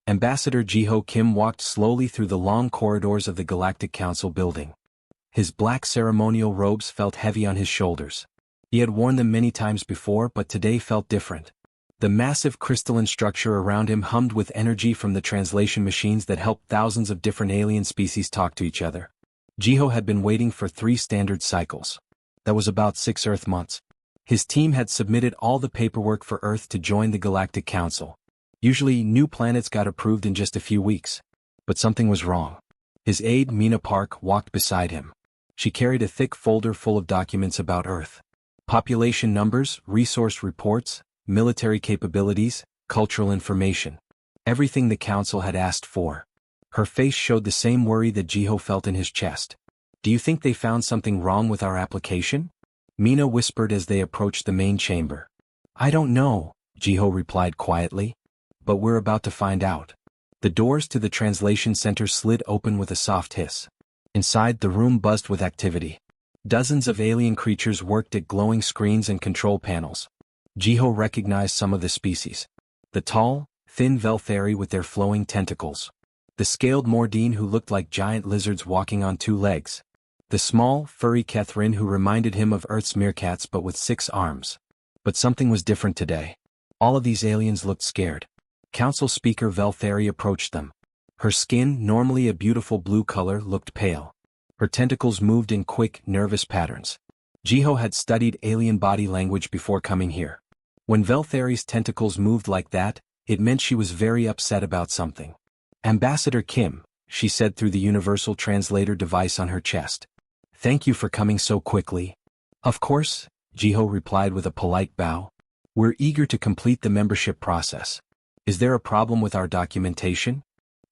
Ambassador Jiho Kim walked slowly through the long corridors of the Galactic Council building. His black ceremonial robes felt heavy on his shoulders. He had worn them many times before, but today felt different. The massive crystalline structure around him hummed with energy from the translation machines that helped thousands of different alien species talk to each other. Jiho had been waiting for 3 standard cycles. That was about 6 Earth months. His team had submitted all the paperwork for Earth to join the Galactic Council. Usually, new planets got approved in just a few weeks. But something was wrong. His aide, Mina Park, walked beside him. She carried a thick folder full of documents about Earth. Population numbers, resource reports, military capabilities, cultural information. Everything the Council had asked for. Her face showed the same worry that Jiho felt in his chest. "Do you think they found something wrong with our application?" Mina whispered as they approached the main chamber. "I don't know," Jiho replied quietly. "But we're about to find out." The doors to the translation center slid open with a soft hiss. Inside, the room buzzed with activity. Dozens of alien creatures worked at glowing screens and control panels. Jiho recognized some of the species. The tall, thin Velthari with their flowing tentacles. The scaled Mordine who looked like giant lizards walking on 2 legs. The small, furry Kethrin who reminded him of Earth's meerkats but with 6 arms. But something was different today. All of these aliens looked scared. Council Speaker Velthari approached them. Her skin, normally a beautiful blue color, looked pale. Her tentacles moved in quick, nervous patterns. Jiho had studied alien body language before coming here. When Velthari's tentacles moved like that, it meant she was very upset about something. "Ambassador Kim," she said through the universal translator device on her chest. "Thank you for coming so quickly." "Of course," Jiho replied with a polite bow. "We're eager to complete the membership process. Is there a problem with our documentation?"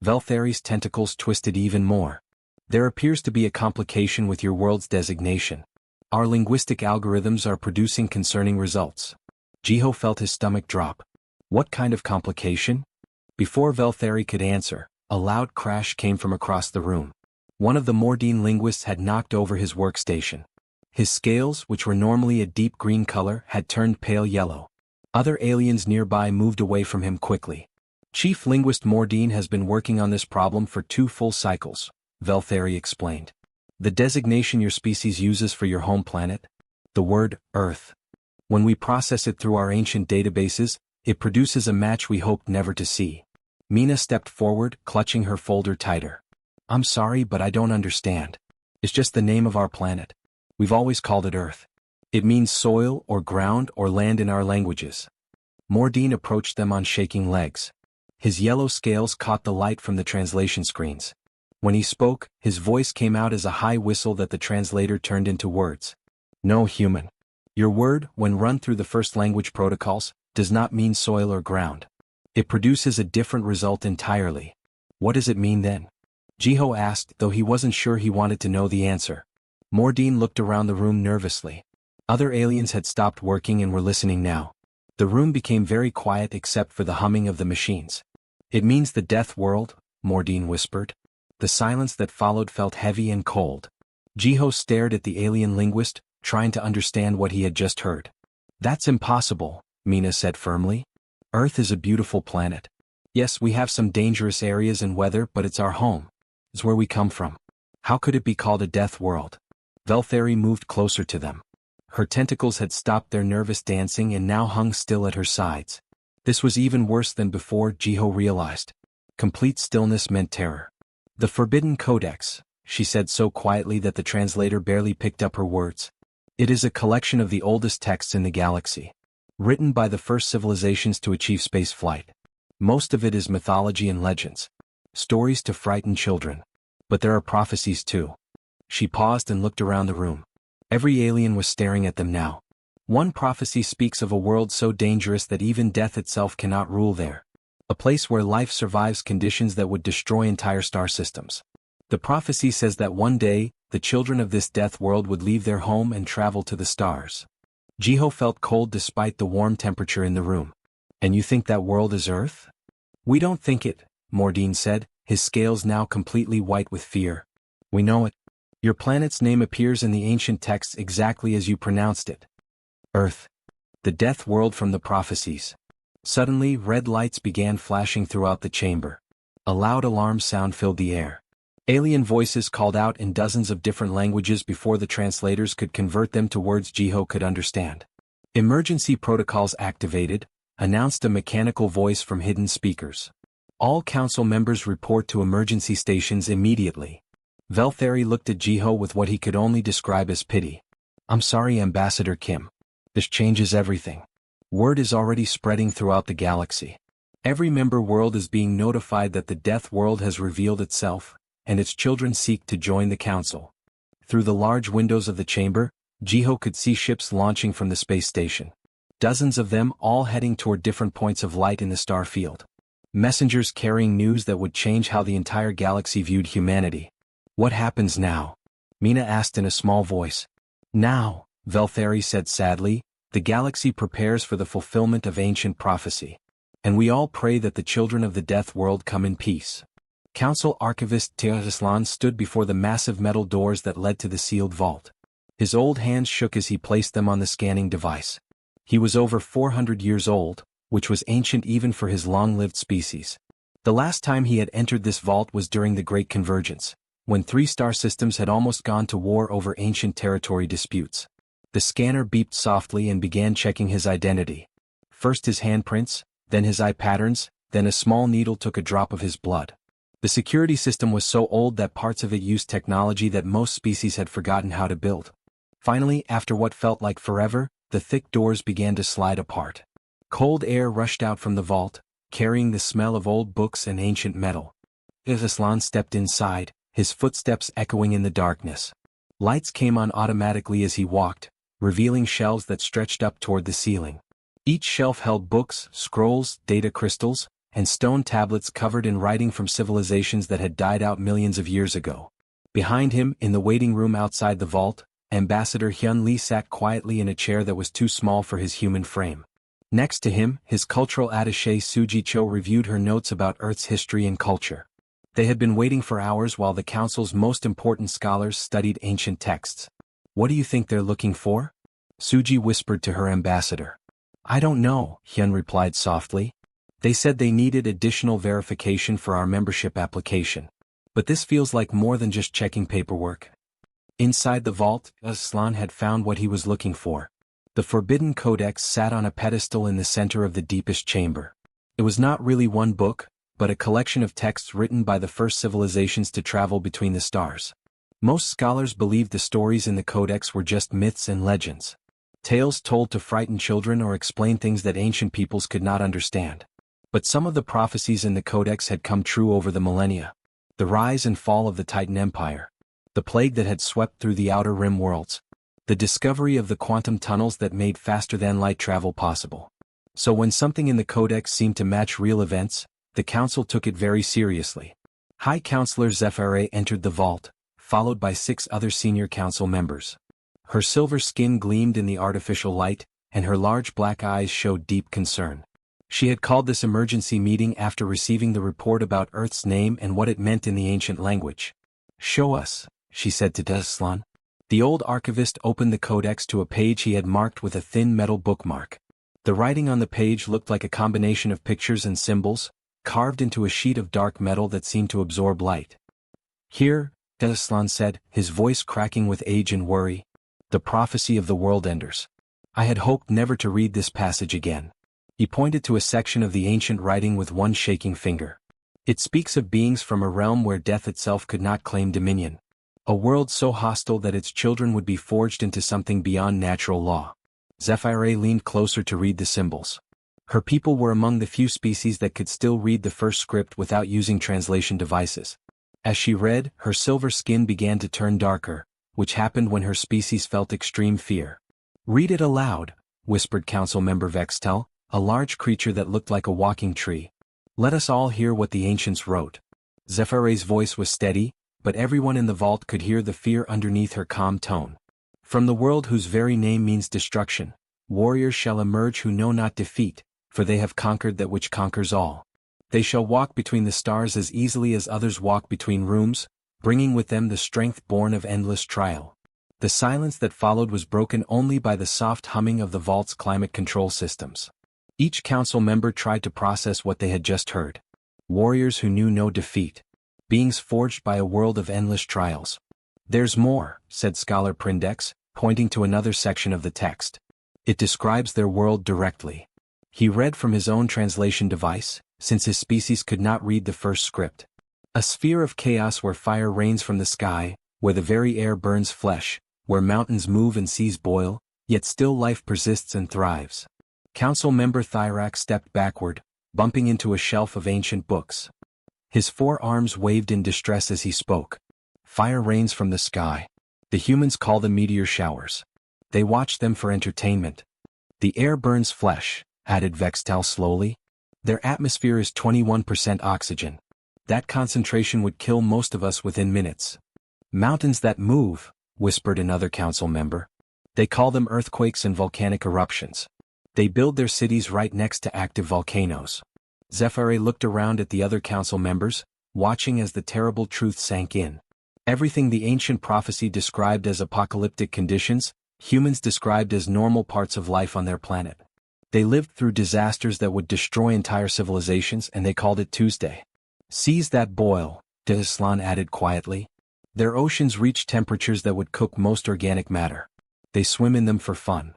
Velthari's tentacles twisted even more. "There appears to be a complication with your world's designation. Our linguistic algorithms are producing concerning results." Jiho felt his stomach drop. What kind of complication? Before Velthari could answer, a loud crash came from across the room. One of the Mordine linguists had knocked over his workstation. His scales, which were normally a deep green color, had turned pale yellow. Other aliens nearby moved away from him quickly. "Chief Linguist Mordine has been working on this problem for 2 full cycles," Velthari explained. "The designation your species uses for your home planet? The word, Earth. When we process it through our ancient databases, it produces a match we hoped never to see." Mina stepped forward, clutching her folder tighter. "I'm sorry, but I don't understand. It's just the name of our planet. We've always called it Earth. It means soil or ground or land in our languages." Mordine approached them on shaking legs. His yellow scales caught the light from the translation screens. When he spoke, his voice came out as a high whistle that the translator turned into words. "No, human. Your word, when run through the first language protocols, does not mean soil or ground. It produces a different result entirely." "What does it mean then?" Jiho asked, though he wasn't sure he wanted to know the answer. Mordine looked around the room nervously. Other aliens had stopped working and were listening now. The room became very quiet except for the humming of the machines. "It means the death world," Mordine whispered. The silence that followed felt heavy and cold. Jiho stared at the alien linguist, trying to understand what he had just heard. "That's impossible," Mina said firmly. "Earth is a beautiful planet. Yes, we have some dangerous areas and weather, but it's our home. It's where we come from. How could it be called a death world?" Velthari moved closer to them. Her tentacles had stopped their nervous dancing and now hung still at her sides. This was even worse than before, Jiho realized. Complete stillness meant terror. "The Forbidden Codex," she said so quietly that the translator barely picked up her words. "It is a collection of the oldest texts in the galaxy. Written by the first civilizations to achieve space flight. Most of it is mythology and legends. Stories to frighten children. But there are prophecies too." She paused and looked around the room. Every alien was staring at them now. One prophecy speaks of a world so dangerous that even death itself cannot rule there. A place where life survives conditions that would destroy entire star systems. The prophecy says that one day, the children of this death world would leave their home and travel to the stars. Jiho felt cold despite the warm temperature in the room. "And you think that world is Earth?" "We don't think it," Mordine said, his scales now completely white with fear. "We know it. Your planet's name appears in the ancient texts exactly as you pronounced it. Earth. The death world from the prophecies." Suddenly, red lights began flashing throughout the chamber. A loud alarm sound filled the air. Alien voices called out in dozens of different languages before the translators could convert them to words Jiho could understand. Emergency protocols activated, announced a mechanical voice from hidden speakers. All council members report to emergency stations immediately. Velthari looked at Jiho with what he could only describe as pity. I'm sorry, Ambassador Kim. This changes everything. Word is already spreading throughout the galaxy. Every member world is being notified that the Death World has revealed itself, and its children seek to join the council. Through the large windows of the chamber, Jiho could see ships launching from the space station. Dozens of them all heading toward different points of light in the star field. Messengers carrying news that would change how the entire galaxy viewed humanity. What happens now? Mina asked in a small voice. Now, Velthari said sadly, the galaxy prepares for the fulfillment of ancient prophecy. And we all pray that the children of the Death World come in peace. Council Archivist Teoslan stood before the massive metal doors that led to the sealed vault. His old hands shook as he placed them on the scanning device. He was over 400 years old, which was ancient even for his long-lived species. The last time he had entered this vault was during the Great Convergence, when 3 star systems had almost gone to war over ancient territory disputes. The scanner beeped softly and began checking his identity. First his handprints, then his eye patterns, then a small needle took a drop of his blood. The security system was so old that parts of it used technology that most species had forgotten how to build. Finally, after what felt like forever, the thick doors began to slide apart. Cold air rushed out from the vault, carrying the smell of old books and ancient metal. Aslan stepped inside, his footsteps echoing in the darkness. Lights came on automatically as he walked, revealing shelves that stretched up toward the ceiling. Each shelf held books, scrolls, data crystals, and stone tablets covered in writing from civilizations that had died out millions of years ago. Behind him, in the waiting room outside the vault, Ambassador Hyun Lee sat quietly in a chair that was too small for his human frame. Next to him, his cultural attaché Suji Cho reviewed her notes about Earth's history and culture. They had been waiting for hours while the council's most important scholars studied ancient texts. What do you think they're looking for? Suji whispered to her ambassador. I don't know, Hyun replied softly. They said they needed additional verification for our membership application. But this feels like more than just checking paperwork. Inside the vault, Aslan had found what he was looking for. The Forbidden Codex sat on a pedestal in the center of the deepest chamber. It was not really one book, but a collection of texts written by the first civilizations to travel between the stars. Most scholars believed the stories in the Codex were just myths and legends. Tales told to frighten children or explain things that ancient peoples could not understand. But some of the prophecies in the Codex had come true over the millennia. The rise and fall of the Titan Empire. The plague that had swept through the Outer Rim worlds. The discovery of the quantum tunnels that made faster-than-light travel possible. So when something in the Codex seemed to match real events, the Council took it very seriously. High Counselor Zephyre entered the vault, followed by 6 other senior council members. Her silver skin gleamed in the artificial light, and her large black eyes showed deep concern. She had called this emergency meeting after receiving the report about Earth's name and what it meant in the ancient language. Show us, she said to Aslan. The old archivist opened the codex to a page he had marked with a thin metal bookmark. The writing on the page looked like a combination of pictures and symbols, carved into a sheet of dark metal that seemed to absorb light. Here, Aslan said, his voice cracking with age and worry. The prophecy of the world enders. I had hoped never to read this passage again. He pointed to a section of the ancient writing with one shaking finger. It speaks of beings from a realm where death itself could not claim dominion. A world so hostile that its children would be forged into something beyond natural law. Zephyre leaned closer to read the symbols. Her people were among the few species that could still read the first script without using translation devices. As she read, her silver skin began to turn darker, which happened when her species felt extreme fear. Read it aloud, whispered Council Member Vextel, a large creature that looked like a walking tree. Let us all hear what the ancients wrote. Zephyre's voice was steady, but everyone in the vault could hear the fear underneath her calm tone. From the world whose very name means destruction, warriors shall emerge who know not defeat, for they have conquered that which conquers all. They shall walk between the stars as easily as others walk between rooms, bringing with them the strength born of endless trial. The silence that followed was broken only by the soft humming of the vault's climate control systems. Each council member tried to process what they had just heard. warriors who knew no defeat. Beings forged by a world of endless trials. There's more, said Scholar Prindex, pointing to another section of the text. It describes their world directly. He read from his own translation device, since his species could not read the first script. A sphere of chaos where fire rains from the sky, where the very air burns flesh, where mountains move and seas boil, yet still life persists and thrives. Council member Thyrak stepped backward, bumping into a shelf of ancient books. His 4 arms waved in distress as he spoke. Fire rains from the sky. The humans call them meteor showers. They watch them for entertainment. The air burns flesh, added Vextal slowly. Their atmosphere is 21% oxygen. That concentration would kill most of us within minutes. Mountains that move, whispered another council member. They call them earthquakes and volcanic eruptions. They build their cities right next to active volcanoes. Zephyr looked around at the other council members, watching as the terrible truth sank in. Everything the ancient prophecy described as apocalyptic conditions, humans described as normal parts of life on their planet. They lived through disasters that would destroy entire civilizations, and they called it Tuesday. Seas that boil, Dehislan added quietly. Their oceans reach temperatures that would cook most organic matter. They swim in them for fun.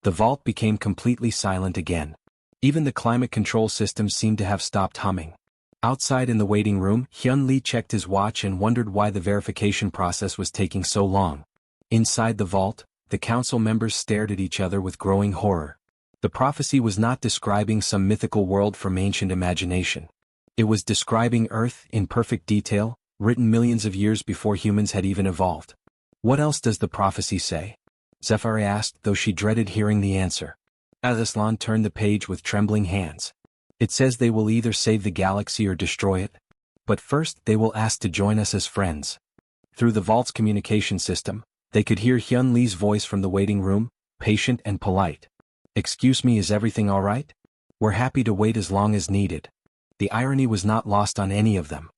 The vault became completely silent again. Even the climate control systems seemed to have stopped humming. Outside in the waiting room, Hyun Lee checked his watch and wondered why the verification process was taking so long. Inside the vault, the council members stared at each other with growing horror. The prophecy was not describing some mythical world from ancient imagination. It was describing Earth in perfect detail, written millions of years before humans had even evolved. What else does the prophecy say? Zephyr asked, though she dreaded hearing the answer. Azislan turned the page with trembling hands. It says they will either save the galaxy or destroy it. But first they will ask to join us as friends. Through the vault's communication system, they could hear Hyun Lee's voice from the waiting room, patient and polite. Excuse me, is everything all right? We're happy to wait as long as needed. The irony was not lost on any of them.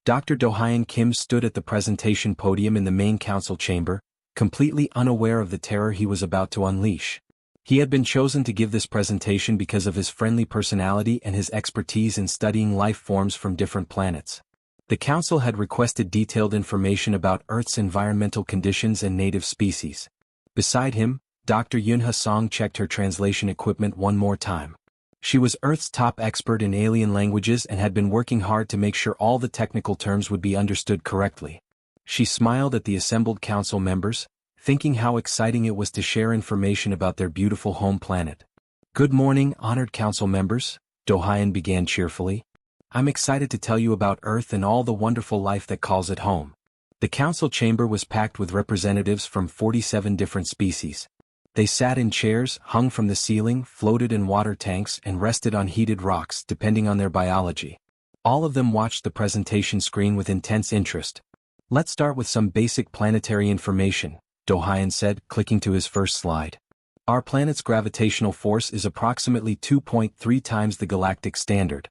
Dr. Do-hyun Kim stood at the presentation podium in the main council chamber, completely unaware of the terror he was about to unleash. He had been chosen to give this presentation because of his friendly personality and his expertise in studying life forms from different planets. The council had requested detailed information about Earth's environmental conditions and native species. Beside him, Dr. Yunha Song checked her translation equipment one more time. She was Earth's top expert in alien languages and had been working hard to make sure all the technical terms would be understood correctly. She smiled at the assembled council members, thinking how exciting it was to share information about their beautiful home planet. Good morning, honored council members, Do-hyun began cheerfully. I'm excited to tell you about Earth and all the wonderful life that calls it home. The council chamber was packed with representatives from 47 different species. They sat in chairs, hung from the ceiling, floated in water tanks, and rested on heated rocks, depending on their biology. All of them watched the presentation screen with intense interest. Let's start with some basic planetary information, Do-hyun said, clicking to his first slide. Our planet's gravitational force is approximately 2.3 times the galactic standard.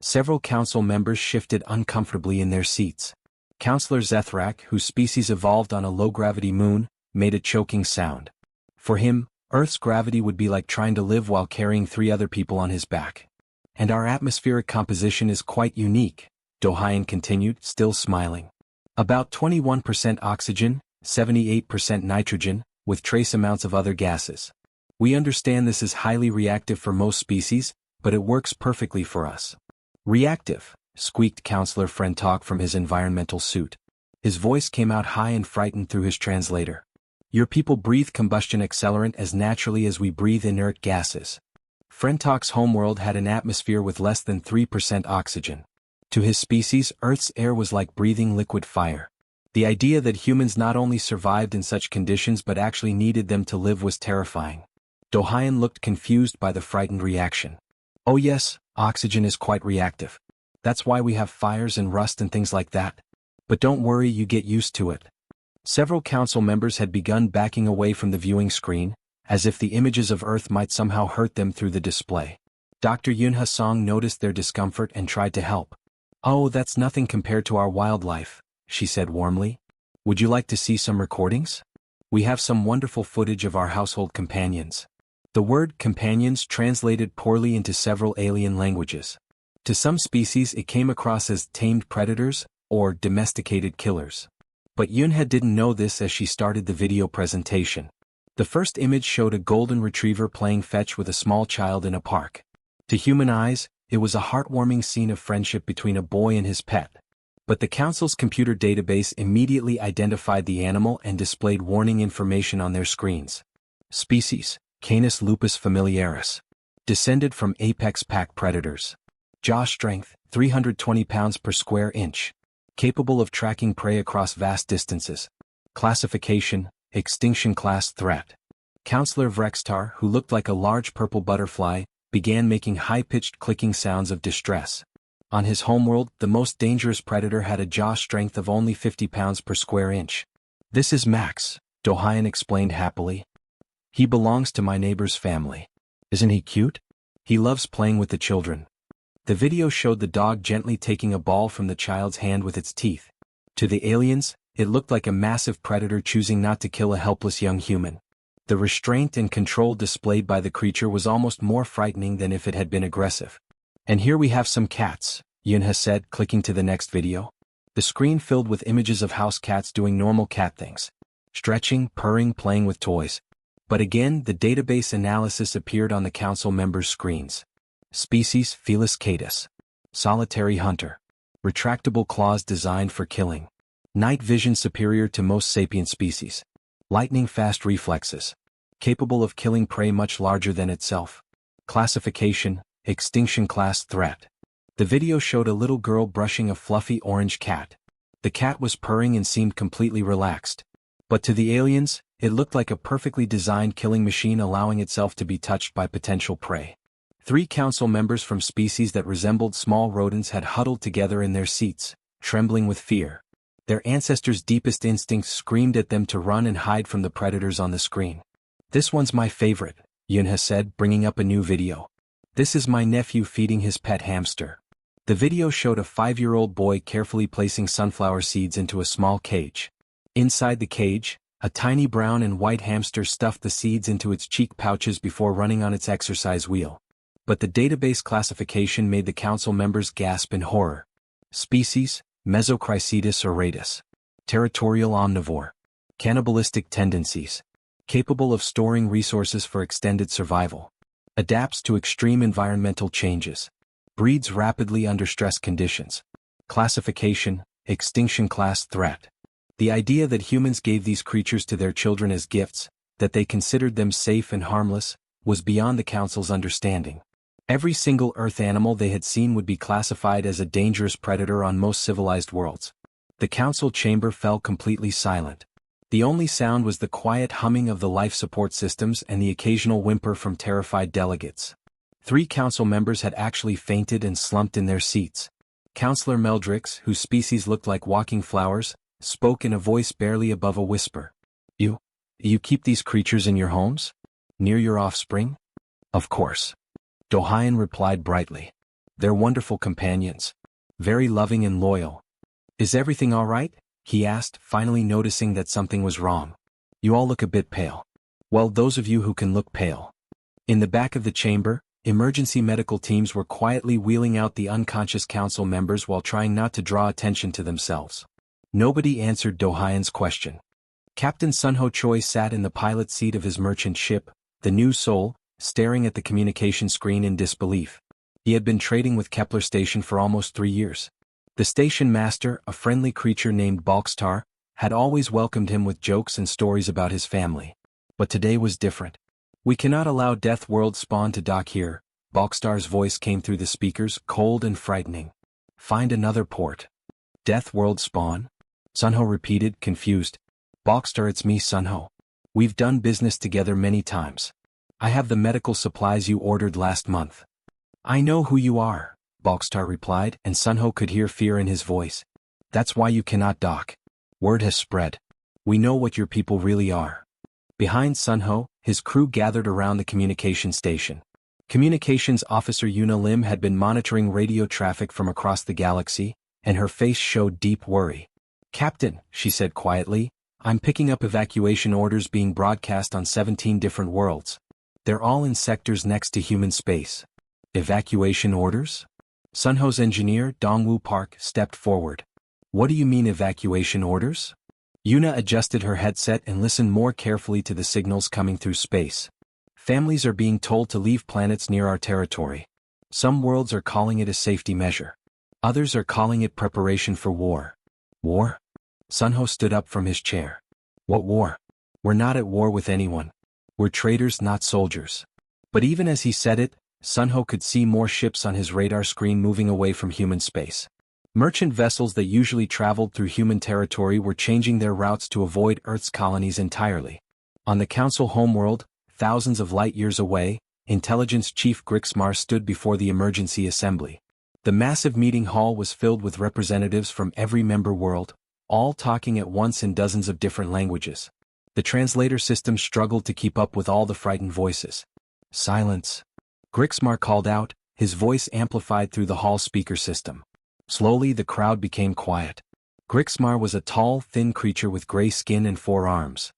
Several council members shifted uncomfortably in their seats. Councillor Zethrak, whose species evolved on a low-gravity moon, made a choking sound. For him, Earth's gravity would be like trying to live while carrying 3 other people on his back. And our atmospheric composition is quite unique, Do-hyun continued, still smiling. About 21% oxygen, 78% nitrogen, with trace amounts of other gases. We understand this is highly reactive for most species, but it works perfectly for us. Reactive, squeaked Counselor Frentok from his environmental suit. His voice came out high and frightened through his translator. Your people breathe combustion accelerant as naturally as we breathe inert gases. Frentok's homeworld had an atmosphere with less than 3% oxygen. To his species, Earth's air was like breathing liquid fire. The idea that humans not only survived in such conditions but actually needed them to live was terrifying. Do-hyun looked confused by the frightened reaction. Oh yes, oxygen is quite reactive. That's why we have fires and rust and things like that. But don't worry, you get used to it. Several council members had begun backing away from the viewing screen, as if the images of Earth might somehow hurt them through the display. Dr. Yunha Song noticed their discomfort and tried to help. Oh, that's nothing compared to our wildlife, she said warmly. Would you like to see some recordings? We have some wonderful footage of our household companions. The word companions translated poorly into several alien languages. To some species it came across as tamed predators, or domesticated killers. But Yunhe didn't know this as she started the video presentation. The first image showed a golden retriever playing fetch with a small child in a park. To human eyes, it was a heartwarming scene of friendship between a boy and his pet. But the Council's computer database immediately identified the animal and displayed warning information on their screens. Species, Canis lupus familiaris. Descended from apex pack predators. Jaw strength, 320 pounds per square inch. Capable of tracking prey across vast distances. Classification, extinction class threat. Counselor Vrextar, who looked like a large purple butterfly, began making high-pitched clicking sounds of distress. On his homeworld, the most dangerous predator had a jaw strength of only 50 pounds per square inch. This is Max, Dohayan explained happily. He belongs to my neighbor's family. Isn't he cute? He loves playing with the children. The video showed the dog gently taking a ball from the child's hand with its teeth. To the aliens, it looked like a massive predator choosing not to kill a helpless young human. The restraint and control displayed by the creature was almost more frightening than if it had been aggressive. And here we have some cats, Yunhe said, clicking to the next video. The screen filled with images of house cats doing normal cat things. Stretching, purring, playing with toys. But again, the database analysis appeared on the council members' screens. Species, Felis catus. Solitary hunter. Retractable claws designed for killing. Night vision superior to most sapient species. Lightning-fast reflexes. Capable of killing prey much larger than itself. Classification, extinction class threat. The video showed a little girl brushing a fluffy orange cat. The cat was purring and seemed completely relaxed. But to the aliens, it looked like a perfectly designed killing machine allowing itself to be touched by potential prey. 3 council members from species that resembled small rodents had huddled together in their seats, trembling with fear. Their ancestors' deepest instincts screamed at them to run and hide from the predators on the screen. This one's my favorite, Yunhe said, bringing up a new video. This is my nephew feeding his pet hamster. The video showed a 5-year-old boy carefully placing sunflower seeds into a small cage. Inside the cage, a tiny brown and white hamster stuffed the seeds into its cheek pouches before running on its exercise wheel. But the database classification made the council members gasp in horror. Species, Mesochrysetus auratus. Territorial omnivore. Cannibalistic tendencies. Capable of storing resources for extended survival. Adapts to extreme environmental changes. Breeds rapidly under stress conditions. Classification, extinction class threat. The idea that humans gave these creatures to their children as gifts, that they considered them safe and harmless, was beyond the council's understanding. Every single Earth animal they had seen would be classified as a dangerous predator on most civilized worlds. The council chamber fell completely silent. The only sound was the quiet humming of the life support systems and the occasional whimper from terrified delegates. 3 council members had actually fainted and slumped in their seats. Councillor Meldrix, whose species looked like walking flowers, spoke in a voice barely above a whisper. You keep these creatures in your homes? Near your offspring? Of course. Dohayan replied brightly. They're wonderful companions. Very loving and loyal. Is everything all right? He asked, finally noticing that something was wrong. You all look a bit pale. Well, those of you who can look pale. In the back of the chamber, emergency medical teams were quietly wheeling out the unconscious council members while trying not to draw attention to themselves. Nobody answered Dohayan's question. Captain Sunho Choi sat in the pilot seat of his merchant ship, the New Soul, staring at the communication screen in disbelief. He had been trading with Kepler Station for almost 3 years. The station master, a friendly creature named Balkstar, had always welcomed him with jokes and stories about his family. But today was different. We cannot allow Death World Spawn to dock here, Balkstar's voice came through the speakers, cold and frightening. Find another port. Death World Spawn? Sunho repeated, confused. Balkstar, it's me, Sunho. We've done business together many times. I have the medical supplies you ordered last month. I know who you are, Balkstar replied, and Sunho could hear fear in his voice. That's why you cannot dock. Word has spread. We know what your people really are. Behind Sunho, his crew gathered around the communication station. Communications officer Yuna Lim had been monitoring radio traffic from across the galaxy, and her face showed deep worry. Captain, she said quietly, I'm picking up evacuation orders being broadcast on 17 different worlds. They're all in sectors next to human space. Evacuation orders? Sunho's engineer, Dongwoo Park, stepped forward. What do you mean evacuation orders? Yuna adjusted her headset and listened more carefully to the signals coming through space. Families are being told to leave planets near our territory. Some worlds are calling it a safety measure. Others are calling it preparation for war. War? Sunho stood up from his chair. What war? We're not at war with anyone. We're traders, not soldiers. But even as he said it, Sunho could see more ships on his radar screen moving away from human space. Merchant vessels that usually traveled through human territory were changing their routes to avoid Earth's colonies entirely. On the Council homeworld, thousands of light-years away, Intelligence Chief GalaXY stood before the emergency assembly. The massive meeting hall was filled with representatives from every member world, all talking at once in dozens of different languages. The translator system struggled to keep up with all the frightened voices. Silence. GalaXY called out, his voice amplified through the hall speaker system. Slowly the crowd became quiet. GalaXY was a tall, thin creature with gray skin and 4 arms.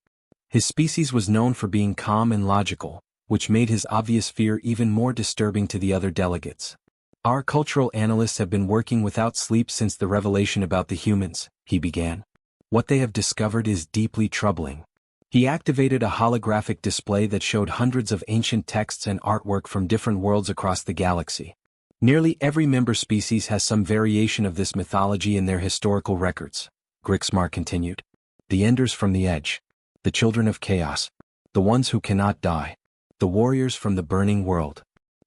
His species was known for being calm and logical, which made his obvious fear even more disturbing to the other delegates. Our cultural analysts have been working without sleep since the revelation about the humans, he began. What they have discovered is deeply troubling. He activated a holographic display that showed hundreds of ancient texts and artwork from different worlds across the galaxy. Nearly every member species has some variation of this mythology in their historical records, GalaXY continued. The Enders from the Edge. The Children of Chaos. The ones who cannot die. The warriors from the burning world.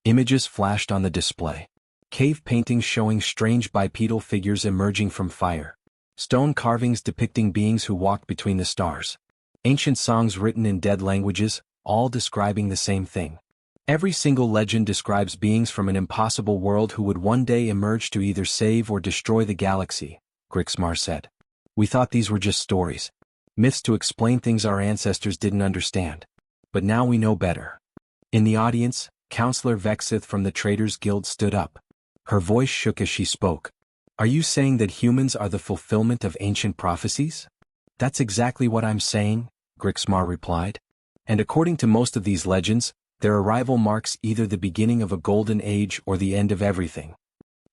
Images flashed on the display. Cave paintings showing strange bipedal figures emerging from fire. Stone carvings depicting beings who walked between the stars. Ancient songs written in dead languages, all describing the same thing. Every single legend describes beings from an impossible world who would one day emerge to either save or destroy the galaxy, GalaXY said. We thought these were just stories. Myths to explain things our ancestors didn't understand. But now we know better. In the audience, Counselor Vexith from the Traders Guild stood up. Her voice shook as she spoke. Are you saying that humans are the fulfillment of ancient prophecies? That's exactly what I'm saying, GalaXY replied. And according to most of these legends, their arrival marks either the beginning of a golden age or the end of everything.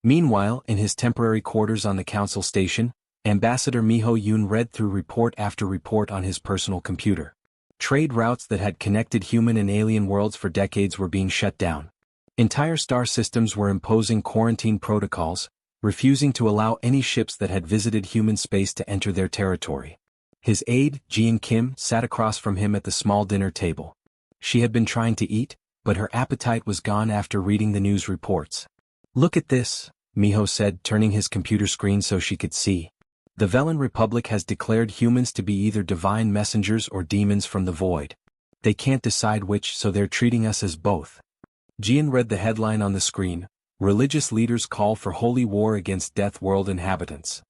Meanwhile, in his temporary quarters on the council station, Ambassador Miho Yoon read through report after report on his personal computer. Trade routes that had connected human and alien worlds for decades were being shut down. Entire star systems were imposing quarantine protocols, refusing to allow any ships that had visited human space to enter their territory. His aide, Jean Kim, sat across from him at the small dinner table. She had been trying to eat, but her appetite was gone after reading the news reports. Look at this, Miho said, turning his computer screen so she could see. The Velen Republic has declared humans to be either divine messengers or demons from the void. They can't decide which, so they're treating us as both. Jean read the headline on the screen, Religious Leaders Call for Holy War Against Death World Inhabitants.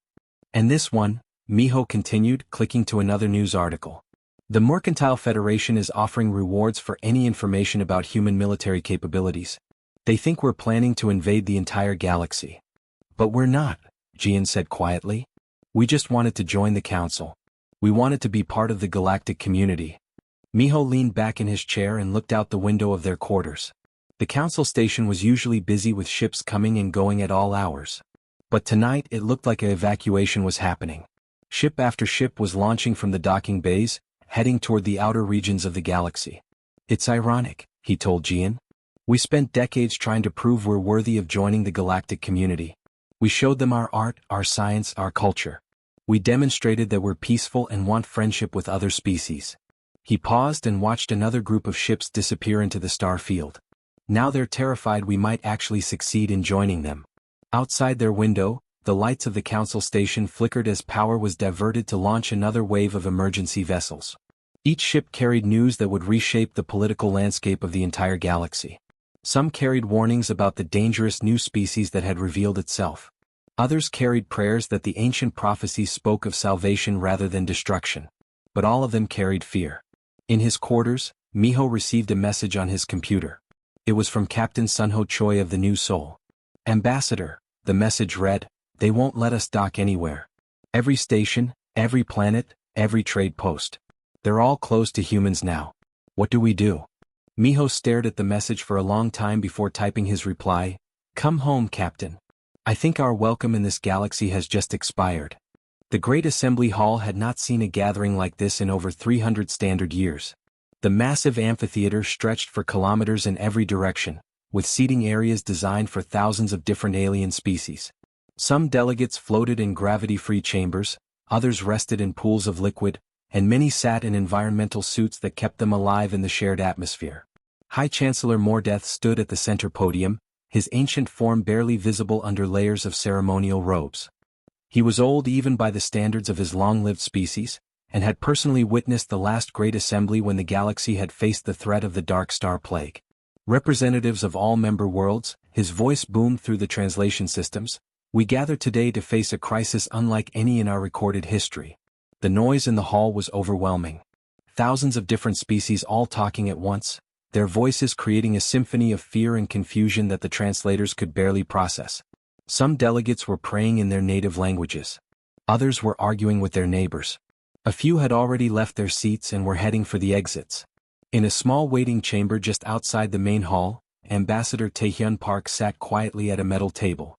And this one, Miho continued, clicking to another news article. The Mercantile Federation is offering rewards for any information about human military capabilities. They think we're planning to invade the entire galaxy. But we're not, Jean said quietly. We just wanted to join the council. We wanted to be part of the galactic community. Miho leaned back in his chair and looked out the window of their quarters. The council station was usually busy with ships coming and going at all hours. But tonight it looked like an evacuation was happening. Ship after ship was launching from the docking bays, heading toward the outer regions of the galaxy. It's ironic, he told Jean. We spent decades trying to prove we're worthy of joining the galactic community. We showed them our art, our science, our culture. We demonstrated that we're peaceful and want friendship with other species. He paused and watched another group of ships disappear into the star field. Now they're terrified we might actually succeed in joining them. Outside their window, the lights of the council station flickered as power was diverted to launch another wave of emergency vessels. Each ship carried news that would reshape the political landscape of the entire galaxy. Some carried warnings about the dangerous new species that had revealed itself. Others carried prayers that the ancient prophecies spoke of salvation rather than destruction. But all of them carried fear. In his quarters, Miho received a message on his computer. It was from Captain Sunho Choi of the New Soul. Ambassador, the message read, they won't let us dock anywhere. Every station, every planet, every trade post. They're all closed to humans now. What do we do? Miho stared at the message for a long time before typing his reply, Come home, Captain. I think our welcome in this galaxy has just expired. The Great Assembly Hall had not seen a gathering like this in over 300 standard years. The massive amphitheater stretched for kilometers in every direction, with seating areas designed for thousands of different alien species. Some delegates floated in gravity-free chambers, others rested in pools of liquid, and many sat in environmental suits that kept them alive in the shared atmosphere. High Chancellor Mordeth stood at the center podium, his ancient form barely visible under layers of ceremonial robes. He was old even by the standards of his long-lived species, and had personally witnessed the last great assembly when the galaxy had faced the threat of the Dark Star Plague. Representatives of all member worlds, his voice boomed through the translation systems, "We gather today to face a crisis unlike any in our recorded history." The noise in the hall was overwhelming. Thousands of different species all talking at once, their voices creating a symphony of fear and confusion that the translators could barely process. Some delegates were praying in their native languages. Others were arguing with their neighbors. A few had already left their seats and were heading for the exits. In a small waiting chamber just outside the main hall, Ambassador Taehyun Park sat quietly at a metal table.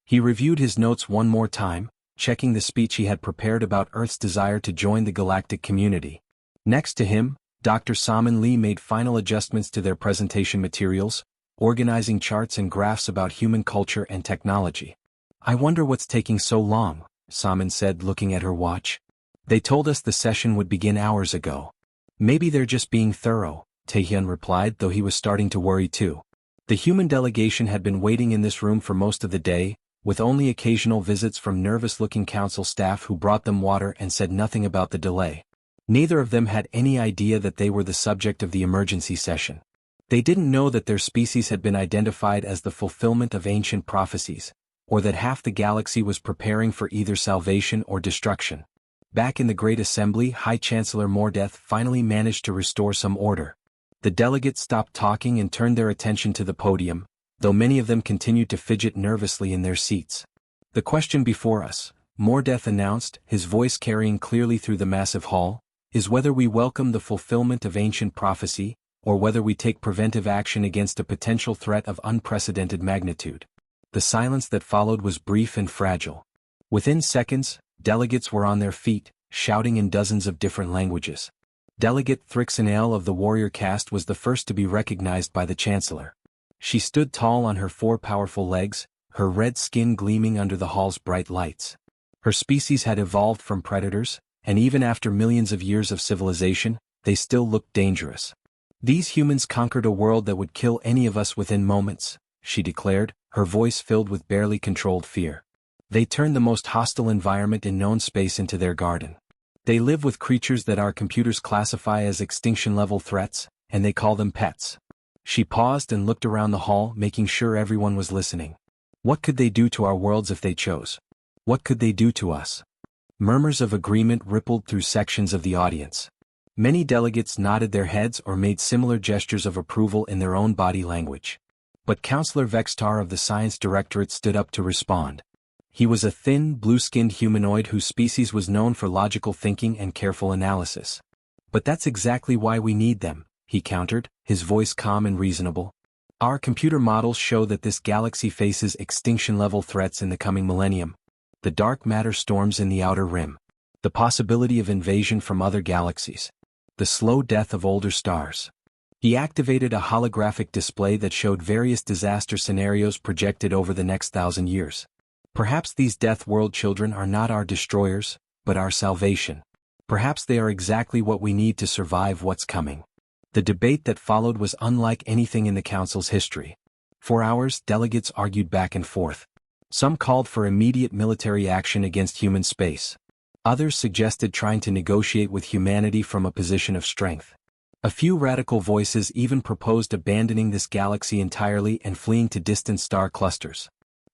He reviewed his notes one more time, checking the speech he had prepared about Earth's desire to join the galactic community. Next to him, Dr. Salmon Lee made final adjustments to their presentation materials, organizing charts and graphs about human culture and technology. "I wonder what's taking so long," Salmon said, looking at her watch. "They told us the session would begin hours ago." "Maybe they're just being thorough," Taehyun replied, though he was starting to worry too. The human delegation had been waiting in this room for most of the day, with only occasional visits from nervous-looking council staff who brought them water and said nothing about the delay. Neither of them had any idea that they were the subject of the emergency session. They didn't know that their species had been identified as the fulfillment of ancient prophecies, or that half the galaxy was preparing for either salvation or destruction. Back in the Great Assembly, High Chancellor Mordeth finally managed to restore some order. The delegates stopped talking and turned their attention to the podium, though many of them continued to fidget nervously in their seats. "The question before us," Mordeth announced, his voice carrying clearly through the massive hall, "is whether we welcome the fulfillment of ancient prophecy, or whether we take preventive action against a potential threat of unprecedented magnitude." The silence that followed was brief and fragile. Within seconds, delegates were on their feet, shouting in dozens of different languages. Delegate Thrixanael of the warrior caste was the first to be recognized by the Chancellor. She stood tall on her 4 powerful legs, her red skin gleaming under the hall's bright lights. Her species had evolved from predators, and even after millions of years of civilization, they still looked dangerous. "These humans conquered a world that would kill any of us within moments," she declared, her voice filled with barely controlled fear. "They turned the most hostile environment in known space into their garden. They live with creatures that our computers classify as extinction-level threats, and they call them pets." She paused and looked around the hall, making sure everyone was listening. "What could they do to our worlds if they chose? What could they do to us?" Murmurs of agreement rippled through sections of the audience. Many delegates nodded their heads or made similar gestures of approval in their own body language. But Counselor Vextar of the Science Directorate stood up to respond. He was a thin, blue-skinned humanoid whose species was known for logical thinking and careful analysis. "But that's exactly why we need them," he countered, his voice calm and reasonable. "Our computer models show that this galaxy faces extinction-level threats in the coming millennium. The dark matter storms in the outer rim. The possibility of invasion from other galaxies. The slow death of older stars." He activated a holographic display that showed various disaster scenarios projected over the next 1,000 years. "Perhaps these Death World children are not our destroyers, but our salvation. Perhaps they are exactly what we need to survive what's coming." The debate that followed was unlike anything in the Council's history. For hours, delegates argued back and forth. Some called for immediate military action against human space. Others suggested trying to negotiate with humanity from a position of strength. A few radical voices even proposed abandoning this galaxy entirely and fleeing to distant star clusters.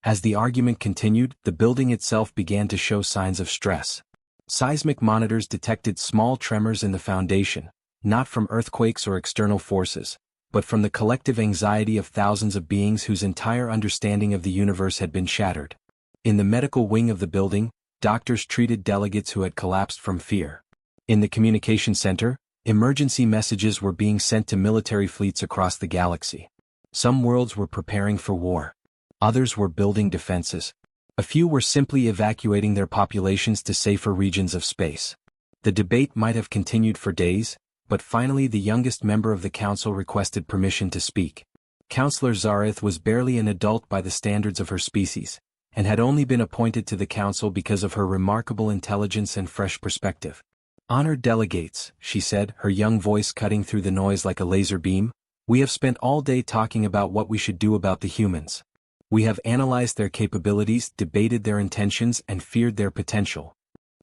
As the argument continued, the building itself began to show signs of stress. Seismic monitors detected small tremors in the foundation, not from earthquakes or external forces, but from the collective anxiety of thousands of beings whose entire understanding of the universe had been shattered. In the medical wing of the building, doctors treated delegates who had collapsed from fear. In the communication center, emergency messages were being sent to military fleets across the galaxy. Some worlds were preparing for war. Others were building defenses. A few were simply evacuating their populations to safer regions of space. The debate might have continued for days, but finally the youngest member of the council requested permission to speak. Counselor Zareth was barely an adult by the standards of her species, and had only been appointed to the council because of her remarkable intelligence and fresh perspective. "Honored delegates," she said, her young voice cutting through the noise like a laser beam, "we have spent all day talking about what we should do about the humans. We have analyzed their capabilities, debated their intentions, and feared their potential."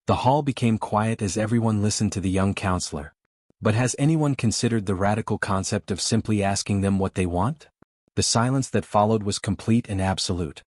The hall became quiet as everyone listened to the young counselor. But has anyone considered the radical concept of simply asking them what they want? The silence that followed was complete and absolute.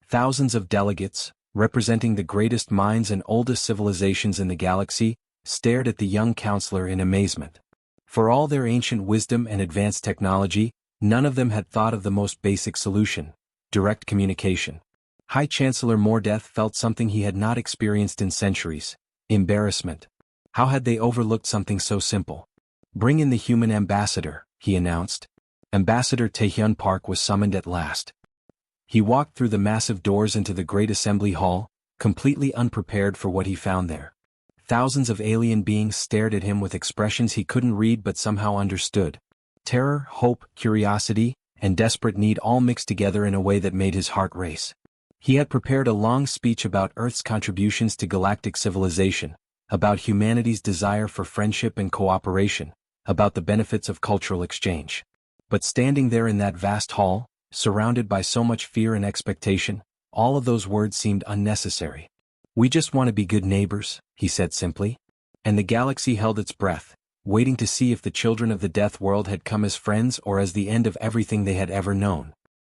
Thousands of delegates, representing the greatest minds and oldest civilizations in the galaxy, stared at the young counselor in amazement. For all their ancient wisdom and advanced technology, none of them had thought of the most basic solution: direct communication. High Chancellor Mordeth felt something he had not experienced in centuries: embarrassment. How had they overlooked something so simple? "Bring in the human ambassador," he announced. Ambassador Taehyun Park was summoned at last. He walked through the massive doors into the great assembly hall, completely unprepared for what he found there. Thousands of alien beings stared at him with expressions he couldn't read but somehow understood. Terror, hope, curiosity, and desperate need all mixed together in a way that made his heart race. He had prepared a long speech about Earth's contributions to galactic civilization, about humanity's desire for friendship and cooperation, about the benefits of cultural exchange. But standing there in that vast hall, surrounded by so much fear and expectation, all of those words seemed unnecessary. "We just want to be good neighbors," he said simply. And the galaxy held its breath, waiting to see if the children of the death world had come as friends or as the end of everything they had ever known.